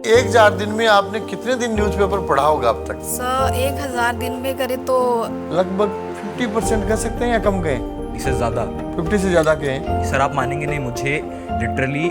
1000 दिन में आपने कितने दिन न्यूज़पेपर पढ़ा होगा अब तक? सर 1000 दिन में करे तो लगभग 50% कह सकते हैं या कम कहें? इससे ज़्यादा 50 से ज़्यादा कहें। सर आप मानेंगे नहीं, मुझे लिटरली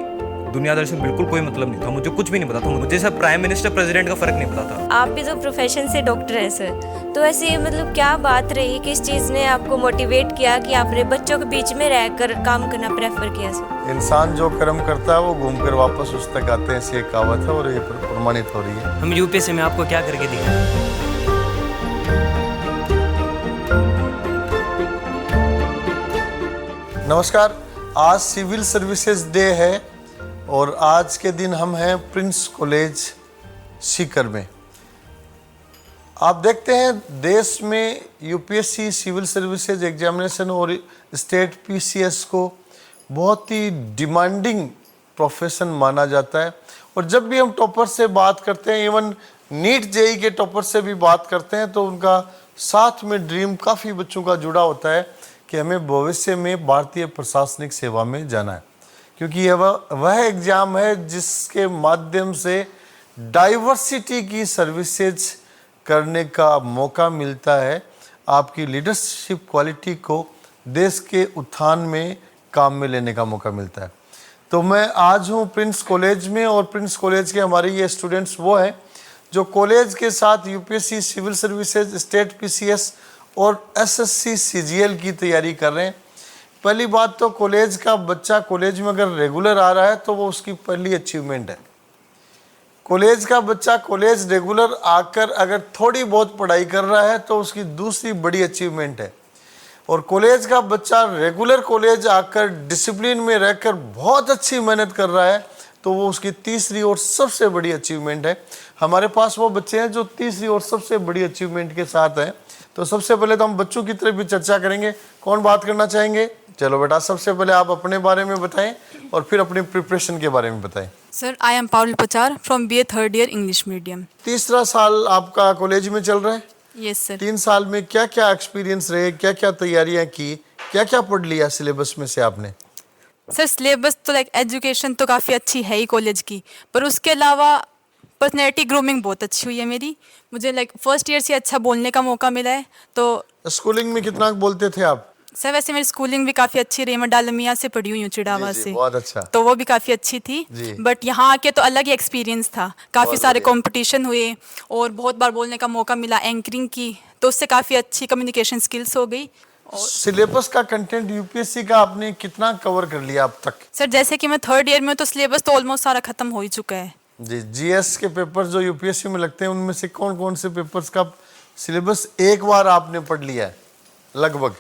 दुनियादारी से बिल्कुल कोई मतलब नहीं था, मुझे कुछ भी नहीं पता था, मुझे सर प्राइम मिनिस्टर प्रेसिडेंट का फ़र्क नहीं पता था। आप भी तो प्रोफेशन से डॉक्टर हैं सर, तो ऐसे मतलब क्या बात रही, किस चीज़ ने आपको मोटिवेट किया कि आपने बच्चों के बीच में रहकर काम करना प्रेफर किया सर? इंसान जो कर्म करता है वो घूमकर वापस उस तक आते हैं, ऐसी एक कहावत है और ये प्रमाणित हो रही है। हम यूपीएससी में आपको क्या करके दिखाएं? नमस्कार, आज सिविल सर्विसेज डे है और आज के दिन हम हैं प्रिंस कॉलेज सीकर में। आप देखते हैं देश में यूपीएससी सिविल सर्विसेज एग्जामिनेशन और स्टेट पीसीएस को बहुत ही डिमांडिंग प्रोफेशन माना जाता है और जब भी हम टॉपर से बात करते हैं, इवन नीट जेई के टॉपर से भी बात करते हैं, तो उनका साथ में ड्रीम काफ़ी बच्चों का जुड़ा होता है कि हमें भविष्य में भारतीय प्रशासनिक सेवा में जाना है, क्योंकि यह वह एग्ज़ाम है जिसके माध्यम से डाइवर्सिटी की सर्विसेज करने का मौका मिलता है, आपकी लीडरशिप क्वालिटी को देश के उत्थान में काम में लेने का मौका मिलता है। तो मैं आज हूँ प्रिंस कॉलेज में और प्रिंस कॉलेज के हमारे ये स्टूडेंट्स वो हैं जो कॉलेज के साथ UPSC civil services, state PCS और एसएससी सीजीएल की तैयारी कर रहे हैं। पहली बात तो कॉलेज का बच्चा कॉलेज में अगर रेगुलर आ रहा है तो वो उसकी पहली अचीवमेंट है। कॉलेज का बच्चा कॉलेज रेगुलर आकर अगर थोड़ी बहुत पढ़ाई कर रहा है तो उसकी दूसरी बड़ी अचीवमेंट है। और कॉलेज का बच्चा रेगुलर कॉलेज आकर डिसिप्लिन में रहकर बहुत अच्छी मेहनत कर रहा है तो वो उसकी तीसरी और सबसे बड़ी अचीवमेंट है। हमारे पास वो बच्चे हैं जो तीसरी और सबसे बड़ी अचीवमेंट के साथ हैं। तो सबसे पहले तो हम बच्चों की तरफ भी चर्चा करेंगे। कौन बात करना चाहेंगे? चलो बेटा, सबसे पहले आप अपने बारे में बताएं और फिर अपनी प्रिपरेशन के बारे में बताएं। Sir I am Parul Pachar from BA third year English medium. तीसरा साल आपका कॉलेज में चल रहा है? Yes sir. 3 साल में क्या क्या एक्सपीरियंस रहे, क्या क्या तैयारियां की, क्या क्या पढ़ लिया सिलेबस में से आपने? सर सिलेबस तो एजुकेशन तो काफ़ी अच्छी है ही कॉलेज की, पर उसके अलावा पर्सनैलिटी ग्रूमिंग बहुत अच्छी हुई है मेरी। मुझे फर्स्ट ईयर से अच्छा बोलने का मौका मिला है। तो स्कूलिंग में कितना बोलते थे आप? सर वैसे मेरी स्कूलिंग भी काफ़ी अच्छी रही, मैं डालमिया से पढ़ी हुई हूँ, चिड़ावा जी, से। बहुत अच्छा। तो वो भी काफ़ी अच्छी थी, बट यहाँ आके तो अलग ही एक्सपीरियंस था। काफ़ी सारे कंपटीशन हुए और बहुत बार बोलने का मौका मिला, एंकरिंग की, तो उससे काफ़ी अच्छी कम्युनिकेशन स्किल्स हो गई। सिलेबस का कंटेंट यूपीएससी का आपने कितना कवर कर लिया अब तक? सर जैसे कि मैं थर्ड ईयर में, तो सिलेबस तो ऑलमोस्ट सारा खत्म हो ही चुका है। जी, जीएस के पेपर जो यूपीएससी में लगते हैं उनमें से कौन कौन से पेपर्स का सिलेबस एक बार आपने पढ़ लिया है? लगभग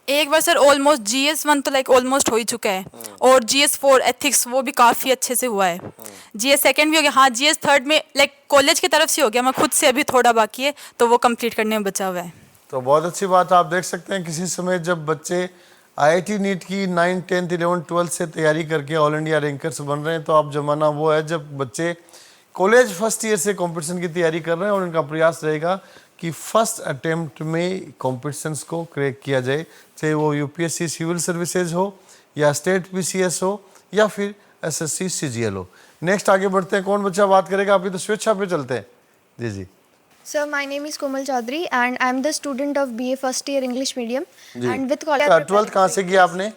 एक बार सर ऑलमोस्ट जीएस 1 तो ऑलमोस्ट हो ही चुका है और जीएस 4 एथिक्स वो भी काफ़ी अच्छे से हुआ है। जीएस सेकंड भी हो गया, हाँ जीएस थर्ड में कॉलेज की तरफ से हो गया, मैं खुद से अभी थोड़ा बाकी है तो वो कंप्लीट करने में बचा हुआ है। तो बहुत अच्छी बात है। आप देख सकते हैं किसी समय जब बच्चे आईआईटी नीट की 9, 10, 11, 12 से तैयारी करके ऑल इंडिया रैंकर्स बन रहे हैं, तो अब जमाना वो है जब बच्चे कॉलेज फर्स्ट ईयर से कंपटीशन की तैयारी कर रहे हैं और उनका प्रयास रहेगा कि फर्स्ट अटेम्प्ट में कॉम्पिटिशन्स को क्रैक किया जाए, चाहे वो यूपीएससी सिविल सर्विसेज हो या स्टेट पीसीएस हो या फिर एसएससी सीजीएल हो। नेक्स्ट आगे बढ़ते हैं, कौन बच्चा बात करेगा? अभी तो स्वेच्छा पे चलते हैं। जी जी। Sir, my name is Komal Chaudhary and I am the student of BA first year English medium and with college. 12th कहाँ से किया आपने?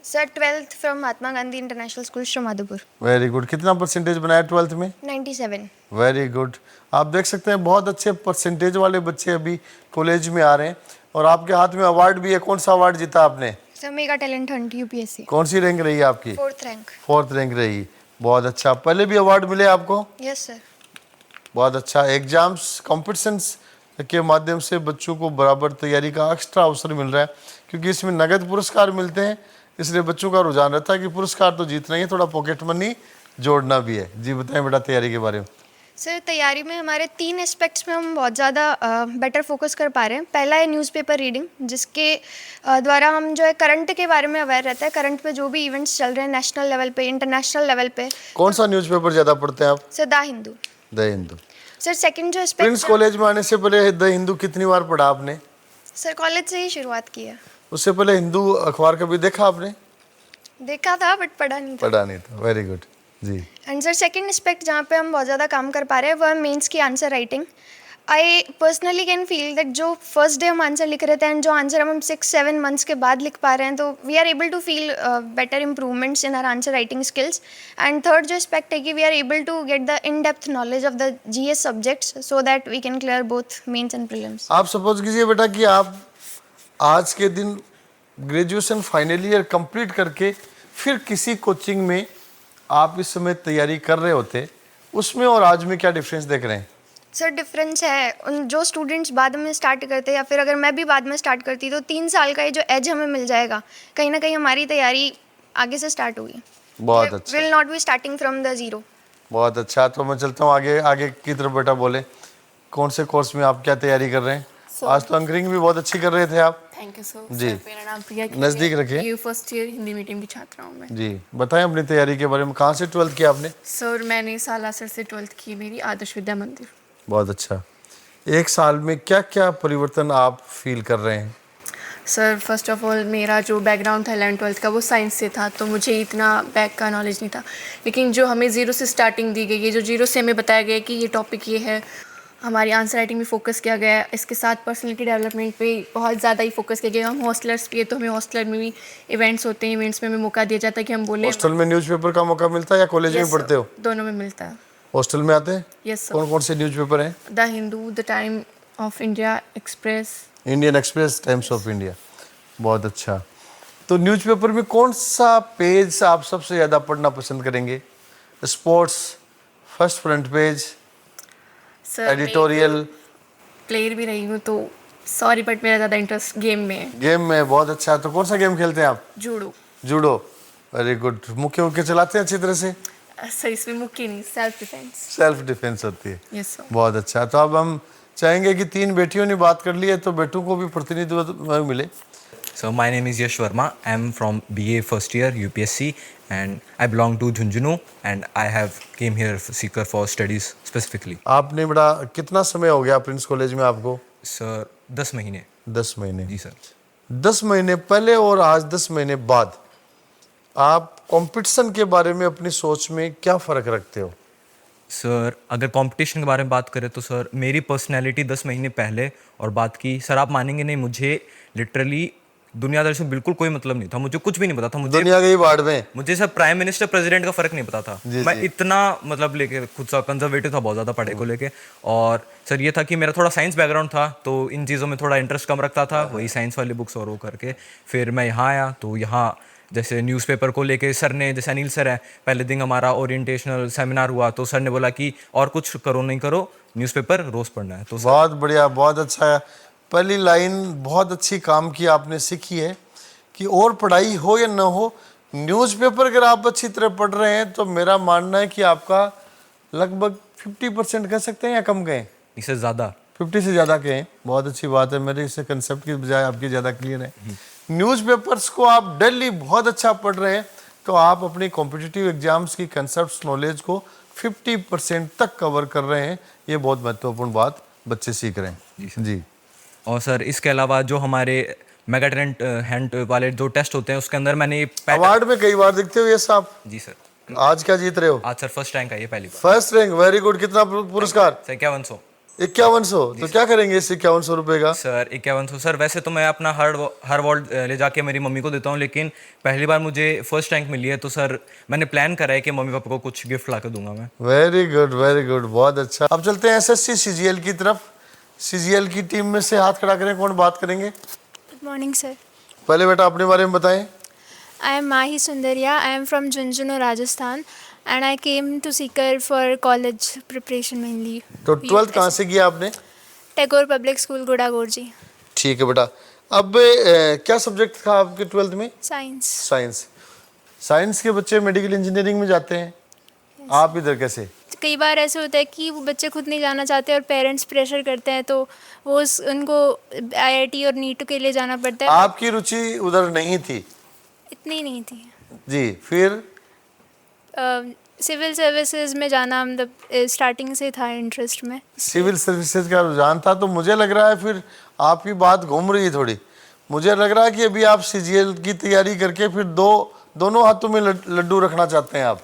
Sir, 12th from Mahatma Gandhi International School, Madhupur. Very good. कितना percentage बनाया 12th में? 97. Very good. आप देख सकते हैं बहुत अच्छे परसेंटेज वाले बच्चे अभी कॉलेज में आ रहे हैं और आपके हाथ में अवार्ड भी है। कौन सा अवार्ड जीता आपने? Sir, Mega Talent Hunt UPSC. कौन सी रैंक रही है आपकी? 4th rank. 4th रैंक रही। बहुत अच्छा। पहले भी अवार्ड मिले आपको? Yes sir. बहुत अच्छा। एग्जाम्स कॉम्पिटिशन्स के माध्यम से बच्चों को बराबर तैयारी का एक्स्ट्रा अवसर मिल रहा है, क्योंकि इसमें नगद पुरस्कार मिलते हैं, इसलिए बच्चों का रुझान रहता है कि पुरस्कार तो जीतना ही है, थोड़ा पॉकेट मनी जोड़ना भी है। जी बताएं बेटा तैयारी के बारे में। सर तैयारी में हमारे 3 एस्पेक्ट्स में हम बहुत ज़्यादा बेटर फोकस कर पा रहे हैं। पहला है न्यूज़पेपर रीडिंग, जिसके द्वारा हम जो है करंट के बारे में अवेयर रहता है, करंट पे जो भी इवेंट्स चल रहे हैं नेशनल लेवल पे, इंटरनेशनल लेवल पे। कौन सा न्यूज़पेपर ज़्यादा पढ़ते हैं आप? Sir the Hindu. The Hindu. Sir second जो एस्पेक्ट, प्रिंस कॉलेज में आने से पहले द हिंदू कितनी बार पढ़ा आपने? सर कॉलेज से ही शुरुआत की है। उससे पहले हिंदू अखबार कभी देखा आपने? देखा था बट पढ़ा नहीं था। पढ़ा नहीं था। Very good. जी। एंड सर सेकंड एस्पेक्ट जहाँ पे हम बहुत ज़्यादा काम कर पा रहे हैं वो है मेंस की answer writing. I personally can feel that जो फर्स्ट डे हम आंसर लिख रहे थे एंड जो आंसर हम 6-7 मंथ्स के बाद लिख पा रहे हैं, तो we are able to feel better improvements in our answer writing skills. And third जो एस्पेक्ट है कि we are able to get the in depth knowledge of the GS subjects so that we can clear both mains and prelims. आप suppose कीजिए बेटा कि आप आज के दिन ग्रेजुएशन फाइनल ईयर कंप्लीट करके फिर किसी कोचिंग में आप इस समय तैयारी कर रहे होते, उसमें और आज में क्या डिफरेंस देख रहे हैं? सर डिफरेंस है, उन जो स्टूडेंट्स बाद में स्टार्ट करते या फिर अगर मैं भी बाद में स्टार्ट करती तो 3 साल का ये जो एज हमें मिल जाएगा, कहीं ना कहीं हमारी तैयारी आगे से स्टार्ट होगी। बहुत अच्छा, will not be starting from the zero. बहुत अच्छा। तो मैं चलता हूँ आगे आगे की तरफ। बेटा बोले कौन से कोर्स में आप क्या तैयारी कर रहे हैं? आज तो अंकरिंग भी बहुत अच्छी कर रहे थे आप। Thank you sir. जी। मेरा नाम प्रिया नज़दीक रखिए। यू फर्स्ट ईयर हिंदी मीडियम की छात्रा हूँ मैं। जी, बताएं अपनी तैयारी के बारे में। कहाँ से 12th किया आपने? सर मैंने सालासर से 12th की, मेरी आदर्श विद्या मंदिर। बहुत अच्छा। एक साल में क्या क्या परिवर्तन आप फील कर रहे हैं? सर फर्स्ट ऑफ ऑल मेरा जो बैकग्राउंड था 11th-12th का वो साइंस से था, तो मुझे इतना बैक का नॉलेज नहीं था। लेकिन जो हमें ज़ीरो से स्टार्टिंग दी गई है, जो जीरो से हमें बताया गया कि ये टॉपिक ये है, हमारी आंसर राइटिंग में फोकस किया गया है। इसके साथ पर्सनैलिटी डेवलपमेंट पे बहुत ज़्यादा ही फोकस किया गया। हम हॉस्टलर्स भी है तो हमें हॉस्टलर में भी इवेंट्स होते हैं, इवेंट्स में हमें मौका दिया जाता है कि हम बोले। हॉस्टल में न्यूज़पेपर का मौका मिलता है या कॉलेज में पढ़ते हो? दोनों में मिलता है। हॉस्टल में आते हैं? Yes sir. कौन कौन से न्यूज़पेपर हैं? The Hindu, the time of India, express, Indian express, times of India. बहुत अच्छा। तो न्यूज़पेपर में कौन सा पेज आप सबसे ज़्यादा पढ़ना पसंद करेंगे? Sports, first front page, sir editorial? Player भी रही हूँ तो सॉरी बट मेरा ज़्यादा इंटरेस्ट गेम में है। गेम में? बहुत अच्छा। तो कौन सा गेम खेलते हैं आप? जूडो। जूडो। Very good. मुक्के मुक्के चलाते हैं अच्छी तरह से? सर इसमें मुक्की नहीं, सेल्फ डिफेंस। सेल्फ डिफेंस होती है। Yes sir. बहुत अच्छा। तो अब हम चाहेंगे कि 3 बेटियों ने बात कर ली है तो बेटों को भी प्रतिनिधित्व मिले। So my name is Yash Verma. I am from BA first year UPSC and I belong to Junjunu and I have came here seeker for studies specifically. आपने बड़ा कितना समय हो गया प्रिंस कॉलेज में आपको? सर 10 महीने। 10 महीने। जी सर। 10 महीने पहले और आज 10 महीने बाद आप कंपटीशन के बारे में अपनी सोच में क्या फ़र्क रखते हो? सर अगर कंपटीशन के बारे में बात करें तो सर मेरी पर्सनैलिटी 10 महीने पहले और बात की, सर आप मानेंगे नहीं, मुझे लिटरली दुनियादारी से बिल्कुल कोई मतलब नहीं था। मुझे कुछ भी नहीं पता था। मुझे दुनिया गई बाढ़ में। मुझे सर प्राइम मिनिस्टर प्रेसिडेंट का फर्क नहीं पता था। मैं इतना मतलब लेके खुद सा कंजर्वेटिव था बहुत ज़्यादा पढ़ाई को लेके। और सर ये था कि मेरा थोड़ा साइंस बैकग्राउंड था तो इन चीज़ों में थोड़ा इंटरेस्ट कम रखता था, वही साइंस वाली बुक्स और वो करके फिर मैं यहाँ आया। तो यहाँ जैसे न्यूज़पेपर को लेके सर ने, जैसे अनिल सर है, पहले दिन हमारा ओरिएंटेशनल सेमिनार हुआ तो सर ने बोला कि और कुछ करो नहीं करो, न्यूज़पेपर रोज़ पढ़ना है। तो बहुत बढ़िया, बहुत अच्छा है। पहली लाइन बहुत अच्छी काम की आपने सीखी है कि और पढ़ाई हो या ना हो, न्यूज़पेपर अगर आप अच्छी तरह पढ़ रहे हैं तो मेरा मानना है कि आपका लगभग 50% कह सकते हैं या कम कहें? इससे ज़्यादा 50 से ज़्यादा कहें। बहुत अच्छी बात है। मेरे इसे कंसेप्ट की बजाय आपकी ज़्यादा क्लियर है। न्यूज़पेपर्स को आप डेली बहुत अच्छा पढ़ रहे हैं तो आप अपनी कॉम्पिटिटिव एग्जाम्स की कंसेप्ट नॉलेज को 50% तक कवर कर रहे हैं। ये बहुत महत्वपूर्ण बात बच्चे सीख रहे हैं। जी। और सर इसके अलावा जो हमारे मेगा टैलेंट हैंड वाले जो टेस्ट होते हैं उसके अंदर मैंने अवार्ड में कई बार दिखते हो ये साहब। जी सर। आज क्या जीत रहे हो? आज सर फर्स्ट रैंक आई है पहली बार। First rank, very good. कितना पुरस्कार? सर 5100। 5100। तो क्या करेंगे इस 5100 रुपए का? सर 5100 सर वैसे तो मैं अपना हर अवार्ड ले जाके मेरी मम्मी को देता हूँ, लेकिन पहली बार मुझे फर्स्ट रैंक मिली है तो सर मैंने प्लान करा है कि मम्मी पापा को कुछ गिफ्ट ला के दूंगा मैं। वेरी गुड, वेरी गुड, बहुत अच्छा। अब चलते हैं SSC CGL की तरफ। CGL की टीम में से हाथ खड़ा करें, कौन बात करेंगे? Good morning sir. पहले बेटा अपने बारे में बताएं। I am Mahi Sundaria. I am from Junjunu, Rajasthan, and I came to Sikar for college preparation mainly. तो 12th कहाँ से किया आपने? टैगोर पब्लिक स्कूल, गुड़ागोर जी। ठीक है बेटा। अब क्या सब्जेक्ट था आपके 12th में? साइंस। साइंस। साइंस के बच्चे मेडिकल इंजीनियरिंग में जाते हैं। आप इधर कैसे? कई बार ऐसे होता है कि वो बच्चे खुद नहीं जाना चाहते और पेरेंट्स प्रेशर करते हैं तो वो उनको IIT और नीट के लिए जाना पड़ता है। आपकी रुचि उधर नहीं थी? इतनी नहीं थी जी। फिर सिविल सर्विसेज में जाना मतलब स्टार्टिंग से था इंटरेस्ट में। सिविल सर्विसेज का रुझान था तो मुझे लग रहा है फिर आपकी बात घूम रही है थोड़ी। मुझे लग रहा है कि अभी आप CGL की तैयारी करके फिर दोनों हाथों में लड्डू रखना चाहते हैं आप।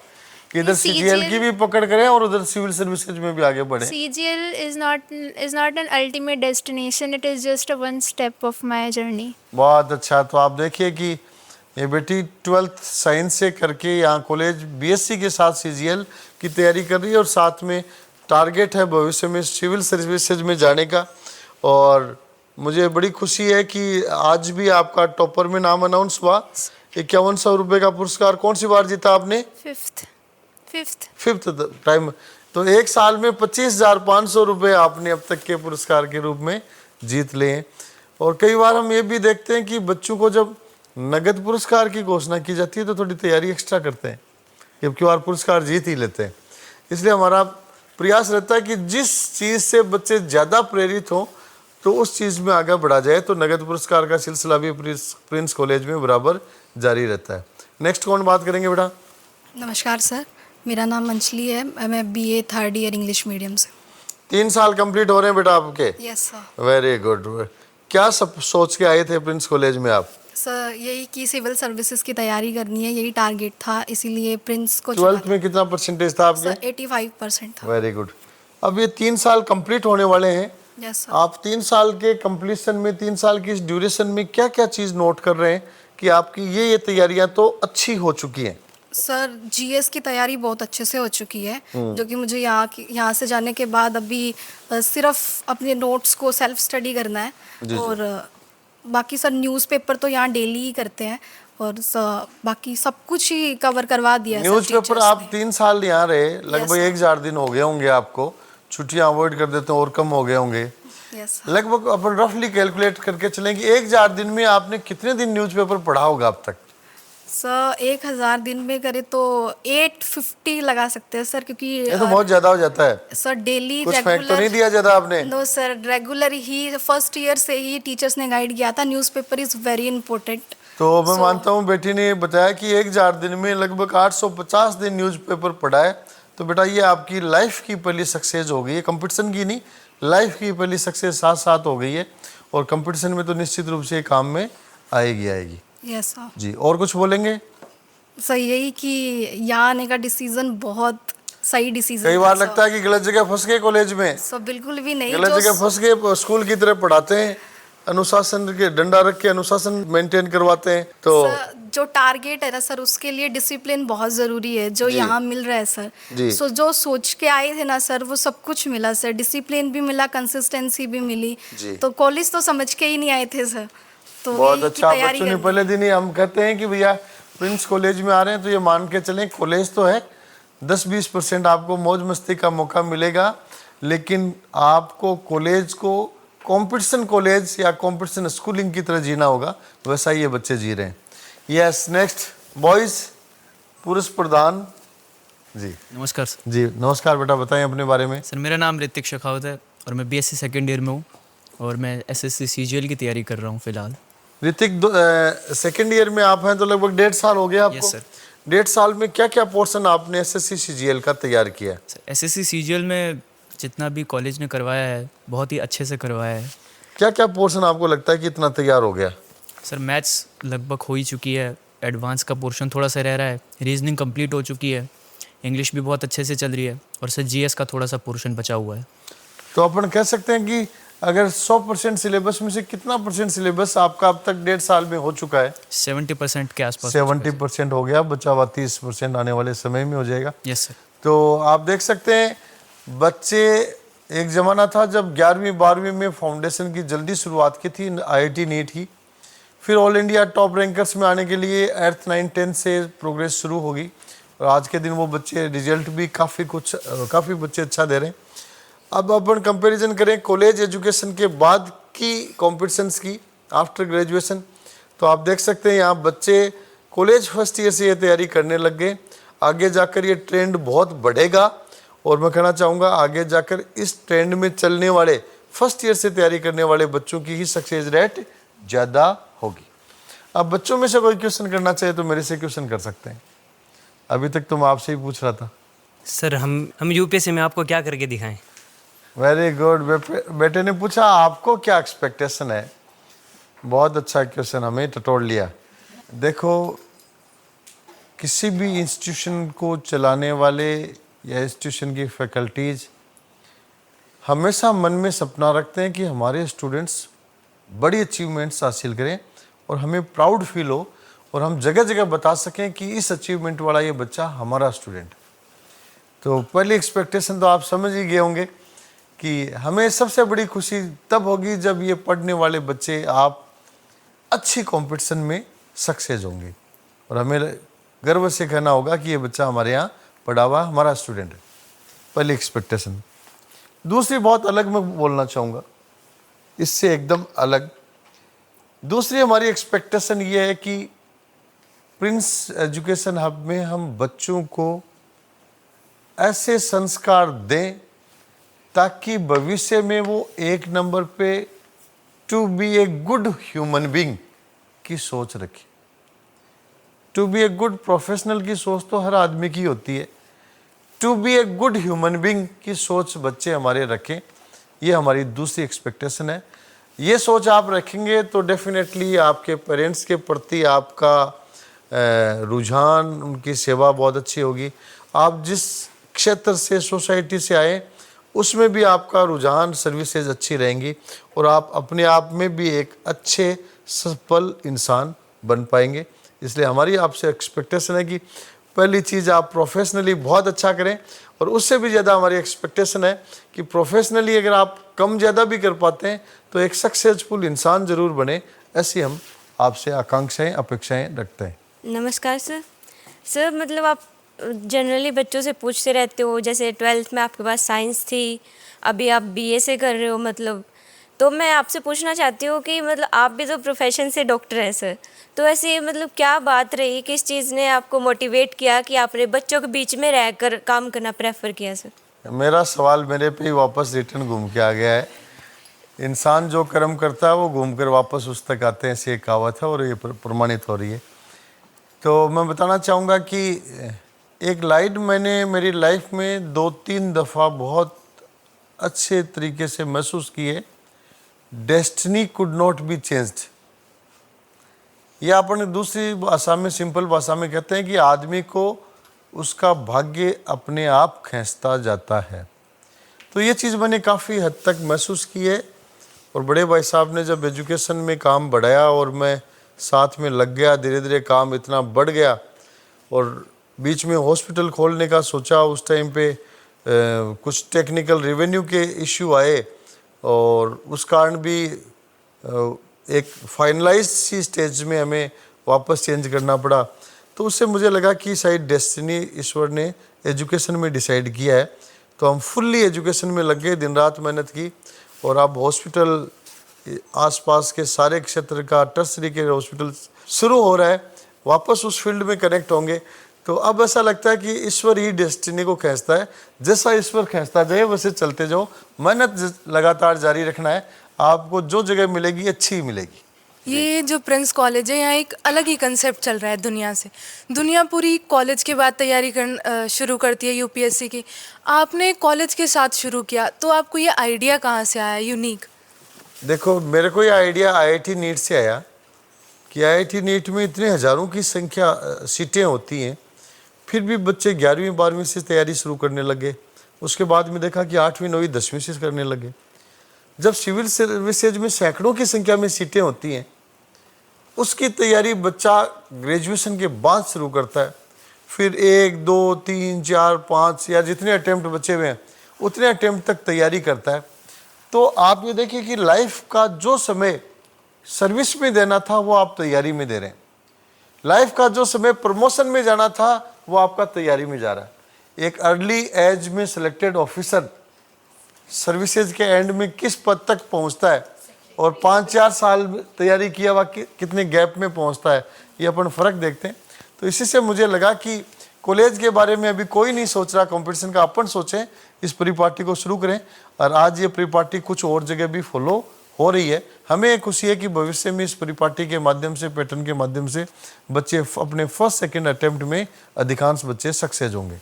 कि इधर सीजीएल की भी पकड़ करें और उधर सिविल सर्विसेज में भी आगे बढ़े? CGL is not an ultimate destination. It is just a one step of my journey. बहुत अच्छा। तो आप देखिए कि ये बेटी 12th साइंस से करके यहाँ कॉलेज बीएससी के साथ सीजीएल की तैयारी कर रही है और साथ में टारगेट है भविष्य में सिविल सर्विसेज में जाने का। और मुझे बड़ी खुशी है कि आज भी आपका टॉपर में नाम अनाउंस हुआ। 5100 रुपये का पुरस्कार कौन सी बार जीता आपने? Fifth time. तो एक साल में 25,500 रुपये आपने अब तक के पुरस्कार के रूप में जीत लिए हैं। और कई बार हम ये भी देखते हैं कि बच्चों को जब नगद पुरस्कार की घोषणा की जाती है तो थोड़ी तैयारी एक्स्ट्रा करते हैं, जबकि बार पुरस्कार जीत ही लेते हैं। इसलिए हमारा प्रयास रहता है कि जिस चीज़ से बच्चे ज़्यादा प्रेरित हों तो उस चीज़ में आगे बढ़ा जाए। तो नगद पुरस्कार का सिलसिला भी प्रिंस कॉलेज में बराबर जारी रहता है। नेक्स्ट कौन बात करेंगे बेटा? नमस्कार सर, मेरा नाम अंजलि है। मैं BA 3rd year English medium से। 3 साल कंप्लीट हो रहे हैं बेटा आपके? Yes sir. Very good. क्या सब सोच के आए थे प्रिंस कॉलेज में आप? सर यही कि सिविल सर्विसेज की तैयारी करनी है, यही टारगेट था, इसीलिए प्रिंस को 12th में कितना परसेंटेज था आपके? 85% था। Very good. अब ये 3 साल कंप्लीट होने वाले हैं। Yes sir. आप 3 साल के कंप्लीशन में, 3 साल की इस ड्यूरेशन में क्या क्या चीज़ नोट कर रहे हैं कि आपकी ये तैयारियां तो अच्छी हो चुकी हैं? सर GS की तैयारी बहुत अच्छे से हो चुकी है, जो कि मुझे यहाँ से जाने के बाद अभी सिर्फ अपने नोट्स को सेल्फ स्टडी करना है। और बाकी सर न्यूज़पेपर तो यहाँ डेली ही करते हैं और बाकी सब कुछ ही कवर करवा दिया है। न्यूज़पेपर आप 3 साल यहाँ रहे, लगभग 1000 दिन हो गए होंगे आपको, छुट्टियाँ अवॉइड कर देते हैं और कम हो गए होंगे। लगभग अपन रफली कैलकुलेट करके चलें कि 1000 दिन में आपने कितने दिन न्यूज़पेपर पढ़ा होगा अब तक? सर 1000 दिन में करे तो 850 लगा सकते हैं सर, क्योंकि ये तो बहुत ज्यादा हो जाता है सर। डेली कुछ फैक्ट तो नहीं दिया ज्यादा आपने? नो सर, रेगुलर ही फर्स्ट ईयर से ही टीचर्स ने गाइड किया था, न्यूज़पेपर इज वेरी इंपॉर्टेंट। तो मैं मानता हूँ बेटी ने बताया कि 1000 दिन में लगभग 850 दिन न्यूज़पेपर पढ़ा है। तो बेटा ये आपकी लाइफ की पहली सक्सेस हो गई है, कंपटीशन की नहीं, लाइफ की पहली सक्सेस साथ साथ हो गई है। और कंपटीशन में तो निश्चित रूप से काम में आएगी। यस सर जी। और कुछ बोलेंगे? सर यही कि यहाँ आने का डिसीजन बहुत सही डिसीजन। कई बार लगता है कि गलत जगह फंस गए कॉलेज में। सर बिल्कुल भी नहीं, गलत जगह फंस गए। स्कूल की तरह पढ़ाते हैं, अनुशासन के डंडा रख के अनुशासन मेंटेन करवाते हैं। तो जो टारगेट है ना सर, उसके लिए डिसिप्लिन बहुत ज़रूरी है, जो यहाँ मिल रहा है सर। सो जो सोच के आए थे ना सर, वो सब कुछ मिला सर। डिसिप्लिन भी मिला, कंसिस्टेंसी भी मिली। तो कॉलेज तो समझ के ही नहीं आए थे सर। तो बहुत अच्छा। बच्चों ने पहले दिन ही हम कहते हैं कि भैया प्रिंस कॉलेज में आ रहे हैं तो ये मान के चलें कॉलेज तो है, 10-20% आपको मौज मस्ती का मौका मिलेगा, लेकिन आपको कॉलेज को कंपटीशन कॉलेज या कंपटीशन स्कूलिंग की तरह जीना होगा। वैसा ही ये बच्चे जी रहे हैं। यस, नेक्स्ट बॉयज, पुरुष प्रधान जी। नमस्कार सर। जी नमस्कार बेटा, बताएं अपने बारे में। सर मेरा नाम ऋतिक शेखावत है और मैं BSc सेकेंड ईयर में हूँ और मैं SSC CGL की तैयारी कर रहा हूँ फिलहाल। ऋतिक सेकेंड ईयर में आप हैं तो लगभग 1.5 साल हो गया आपको? Yes sir. 1.5 साल में क्या क्या पोर्शन आपने SSC CGL का तैयार किया? SSC CGL में जितना भी कॉलेज ने करवाया है बहुत ही अच्छे से करवाया है। क्या क्या पोर्शन आपको लगता है कि इतना तैयार हो गया? सर मैथ्स लगभग हो ही चुकी है, एडवांस का पोर्शन थोड़ा सा रह रहा है, रीजनिंग कंप्लीट हो चुकी है, इंग्लिश भी बहुत अच्छे से चल रही है और सर GS का थोड़ा सा पोर्शन बचा हुआ है। तो अपन कह सकते हैं कि अगर 100% सिलेबस में से कितना परसेंट सिलेबस आपका अब तक 1.5 साल में हो चुका है? 70% के आसपास। 70% हो गया, बचा हुआ 30% आने वाले समय में हो जाएगा। Yes sir. तो आप देख सकते हैं बच्चे, एक ज़माना था जब 11वीं 12वीं में फाउंडेशन की जल्दी शुरुआत की थी IIT नीट की, फिर ऑल इंडिया टॉप रैंकर्स में आने के लिए 8th 9th 10th से प्रोग्रेस शुरू होगी और आज के दिन वो बच्चे रिजल्ट भी काफ़ी बच्चे अच्छा दे रहे हैं। अब अपन कंपैरिजन करें कॉलेज एजुकेशन के बाद की कॉम्पिटिशन्स की आफ्टर ग्रेजुएशन, तो आप देख सकते हैं यहाँ बच्चे कॉलेज फर्स्ट ईयर से ये तैयारी करने लग गए। आगे जाकर ये ट्रेंड बहुत बढ़ेगा और मैं कहना चाहूँगा आगे जाकर इस ट्रेंड में चलने वाले फर्स्ट ईयर से तैयारी करने वाले बच्चों की ही सक्सेस रेट ज़्यादा होगी। अब बच्चों में से कोई क्वेश्चन करना चाहिए तो मेरे से क्वेश्चन कर सकते हैं। अभी तक तो मैं आपसे ही पूछ रहा था। सर हम UPSC में आपको क्या करके दिखाएं? Very good. बेटे ने पूछा आपको क्या एक्सपेक्टेशन है। बहुत अच्छा क्वेश्चन, हमें टटोल लिया। देखो किसी भी इंस्टीट्यूशन को चलाने वाले या इंस्टीट्यूशन की फैकल्टीज़ हमेशा मन में सपना रखते हैं कि हमारे स्टूडेंट्स बड़ी अचीवमेंट्स हासिल करें और हमें प्राउड फील हो और हम जगह जगह बता सकें कि इस अचीवमेंट वाला ये बच्चा हमारा स्टूडेंट। तो पहली एक्सपेक्टेशन तो आप समझ ही गए होंगे कि हमें सबसे बड़ी खुशी तब होगी जब ये पढ़ने वाले बच्चे आप अच्छी कंपटीशन में सक्सेस होंगे और हमें गर्व से कहना होगा कि ये बच्चा हमारे यहाँ पढ़ा हुआ हमारा स्टूडेंट है। पहली एक्सपेक्टेशन। दूसरी बहुत अलग मैं बोलना चाहूँगा, इससे एकदम अलग। दूसरी हमारी एक्सपेक्टेशन ये है कि प्रिंस एजुकेशन हब में हम बच्चों को ऐसे संस्कार दें ताकि भविष्य में वो एक नंबर पे to be a good human being की सोच रखें। To be a good professional की सोच तो हर आदमी की होती है, to be a good human being की सोच बच्चे हमारे रखें, ये हमारी दूसरी एक्सपेक्टेशन है। ये सोच आप रखेंगे तो डेफिनेटली आपके पेरेंट्स के प्रति आपका रुझान, उनकी सेवा बहुत अच्छी होगी। आप जिस क्षेत्र से, सोसाइटी से आए, उसमें भी आपका रुझान, सर्विसेज अच्छी रहेंगी और आप अपने आप में भी एक अच्छे सफल इंसान बन पाएंगे। इसलिए हमारी आपसे एक्सपेक्टेशन है कि पहली चीज़ आप प्रोफेशनली बहुत अच्छा करें और उससे भी ज़्यादा हमारी एक्सपेक्टेशन है कि प्रोफेशनली अगर आप कम ज़्यादा भी कर पाते हैं तो एक सक्सेसफुल इंसान ज़रूर बने। ऐसी हम आपसे आकांक्षाएं, अपेक्षाएं रखते हैं। नमस्कार सर। सर मतलब आप जनरली बच्चों से पूछते रहते हो, जैसे 12th में आपके पास साइंस थी, अभी आप बीए से कर रहे हो, मतलब तो मैं आपसे पूछना चाहती हूँ कि मतलब आप भी तो प्रोफेशन से डॉक्टर हैं सर, तो ऐसे मतलब क्या बात रही, किस चीज़ ने आपको मोटिवेट किया कि आपने बच्चों के बीच में रहकर काम करना प्रेफर किया सर? मेरा सवाल मेरे पे ही वापस रिटर्न घूम के आ गया है। इंसान जो कर्म करता है वो घूम कर वापस उस तक आते हैं, ऐसी एक कहावत है और ये प्रमाणित हो रही है। तो मैं बताना चाहूँगा कि एक लाइन मैंने मेरी लाइफ में 2-3 दफ़ा बहुत अच्छे तरीके से महसूस की है। Destiny could not be changed. यह अपने दूसरी भाषा में, सिंपल भाषा में कहते हैं कि आदमी को उसका भाग्य अपने आप खींचता जाता है। तो ये चीज़ मैंने काफ़ी हद तक महसूस की है और बड़े भाई साहब ने जब एजुकेशन में काम बढ़ाया और मैं साथ में लग गया, धीरे धीरे काम इतना बढ़ गया और बीच में हॉस्पिटल खोलने का सोचा। उस टाइम पे कुछ टेक्निकल रेवेन्यू के इश्यू आए और उस कारण भी एक फाइनलाइज सी स्टेज में हमें वापस चेंज करना पड़ा। तो उससे मुझे लगा कि शायद डेस्टिनी ईश्वर ने एजुकेशन में डिसाइड किया है। तो हम फुल्ली एजुकेशन में लग गए, दिन रात मेहनत की और अब हॉस्पिटल आसपास के सारे क्षेत्र का टर्सरी के हॉस्पिटल शुरू हो रहा है, वापस उस फील्ड में कनेक्ट होंगे। तो अब ऐसा लगता है कि ईश्वर ही डेस्टिनी को खींचता है, जैसा ईश्वर खींचता जाए वैसे चलते जाओ, मेहनत लगातार जारी रखना है, आपको जो जगह मिलेगी अच्छी ही मिलेगी। ये जो प्रिंस कॉलेज है, यहाँ एक अलग ही कंसेप्ट चल रहा है दुनिया से। दुनिया पूरी कॉलेज के बाद तैयारी शुरू करती है यूपीएससी की, आपने कॉलेज के साथ शुरू किया, तो आपको ये आइडिया कहाँ से आया यूनिक? देखो, मेरे को ये आइडिया आईआईटी नीट से आया कि आईआईटी नीट में इतने हज़ारों की संख्या सीटें होती हैं, फिर भी बच्चे 11वीं 12वीं से तैयारी शुरू करने लगे। उसके बाद में देखा कि 8वीं 9वीं 10वीं से करने लगे। जब सिविल सर्विसेज में सैकड़ों की संख्या में सीटें होती हैं, उसकी तैयारी बच्चा ग्रेजुएशन के बाद शुरू करता है। फिर 1, 2, 3, 4, 5 या जितने अटेम्प्ट बचे हुए हैं उतने अटेम्प्ट तक तैयारी करता है। तो आप ये देखिए कि लाइफ का जो समय सर्विस में देना था वो आप तैयारी में दे रहे हैं। लाइफ का जो समय प्रमोशन में जाना था वो आपका तैयारी में जा रहा है। एक अर्ली एज में सिलेक्टेड ऑफिसर सर्विसेज के एंड में किस पद तक पहुंचता है और 5-4 साल तैयारी किया हुआ कितने गैप में पहुंचता है, ये अपन फ़र्क देखते हैं। तो इसी से मुझे लगा कि कॉलेज के बारे में अभी कोई नहीं सोच रहा कंपटीशन का, अपन सोचें, इस प्री पार्टी को शुरू करें। और आज ये प्री पार्टी कुछ और जगह भी फॉलो हो रही है। हमें खुशी है कि भविष्य में इस प्री पार्टी के माध्यम से, पैटर्न के माध्यम से बच्चे अपने फर्स्ट सेकंड अटेम्प्ट में अधिकांश बच्चे सक्सेस होंगे।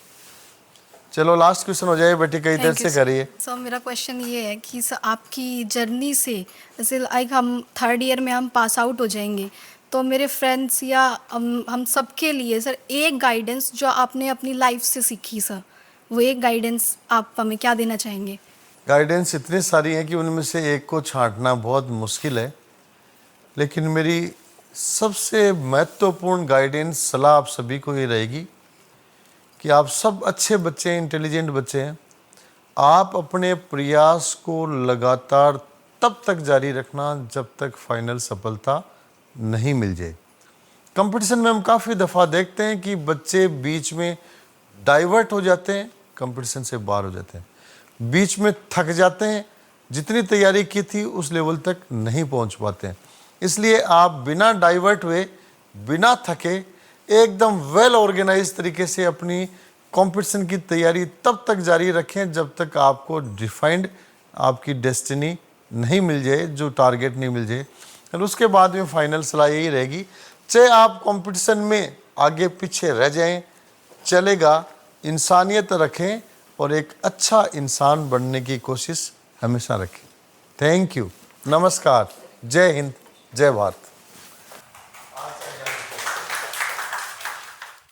चलो लास्ट क्वेश्चन हो जाए बेटी, कई देर से करिए। सर मेरा क्वेश्चन ये है कि सर आपकी जर्नी से, जैसे लाइक हम 3rd ईयर में हम पास आउट हो जाएंगे, तो मेरे फ्रेंड्स या हम सबके लिए सर एक गाइडेंस जो आपने अपनी लाइफ से सीखी सर, वो एक गाइडेंस आप हमें क्या देना चाहेंगे? गाइडेंस इतनी सारी हैं कि उनमें से एक को छांटना बहुत मुश्किल है, लेकिन मेरी सबसे महत्वपूर्ण गाइडेंस सलाह आप सभी को ये रहेगी कि आप सब अच्छे बच्चे हैं, इंटेलिजेंट बच्चे हैं। आप अपने प्रयास को लगातार तब तक जारी रखना जब तक फाइनल सफलता नहीं मिल जाए। कंपटीशन में हम काफ़ी दफ़ा देखते हैं कि बच्चे बीच में डाइवर्ट हो जाते हैं, कंपटीशन से बाहर हो जाते हैं, बीच में थक जाते हैं, जितनी तैयारी की थी उस लेवल तक नहीं पहुंच पाते हैं। इसलिए आप बिना डाइवर्ट हुए, बिना थके, एकदम वेल ऑर्गेनाइज तरीके से अपनी कंपटीशन की तैयारी तब तक जारी रखें जब तक आपको डिफाइंड आपकी डेस्टिनी नहीं मिल जाए, जो टारगेट नहीं मिल जाए। और उसके बाद में फाइनल सलाह यही रहेगी, चाहे आप कंपटीशन में आगे पीछे रह जाएं, चलेगा, इंसानियत रखें और एक अच्छा इंसान बनने की कोशिश हमेशा रखें। थैंक यू, नमस्कार, जय हिंद, जय भारत।